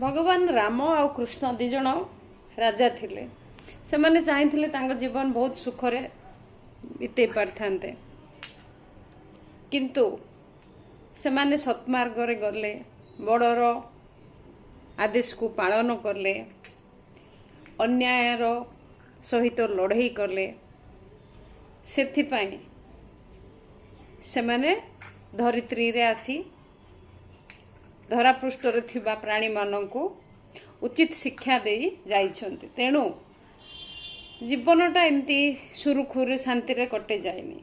भगवान राम आ कृष्ण दी जण राजा थिले से माने चाहिथिले तांको जीवन बहुत सुखरे बीते पारथान्ते किंतु से माने सत्मार्ग रे गले बड़र आदेश को पालन करले अन्यायर सहित लड़ाई करले सेथिपाई से माने धरित्री रे आसी धरापृष्ठ रे थिबा प्राणी माननकु उचित शिक्षा देई जाइछन्ति। तेणु जीवनटा एमती सुरुखुरु शांति रे कटे जायनी।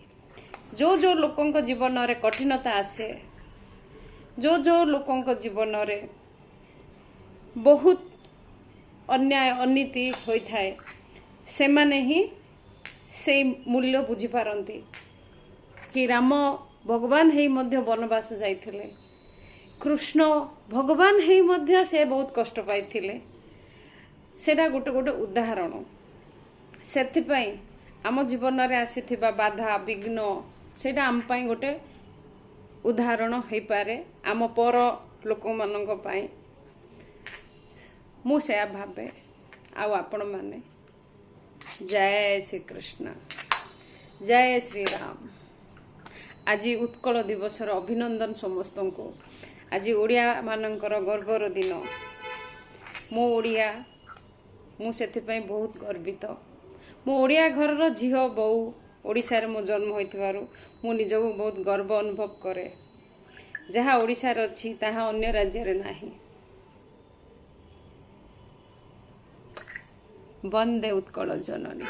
जो जो लोकंक जीवन रे कठिनता आसे, जो जो लोकंक जीवन रे बहुत अन्याय अनीति होई थाए से माने ही से मूल्य बुझी पारंती कि राम भगवान हेई मध्य वनवास जाइथिले, कृष्ण भगवान हेई मध्य से बहुत कष्ट पाइथिले। सेटा गोटे गोटे उदाहरण। सेथिपाई आम जीवन रे आसीथिबा बाधा विघ्न सेटा आम पाई गोटे उदाहरण होई पारे आम पर लोक मानक पाई। मु से भावे आउ आपण माने। जय श्री कृष्ण, जय श्री राम। आज उत्कल दिवसर अभिनंदन समस्त को। आज ओडिया मानकर गर्वर दिन। मो ओडिया मु सेथिपाई बहुत गर्वित। मो ओडिया घरर झील बहु ओडिशा रे मो जन्म होइतिबारु मु निजको बहुत गर्व अनुभव करे। जहाँ ओडिशा रे अछि ताहा अन्य राज्य रे नाही। वंदे उत्कल जननी।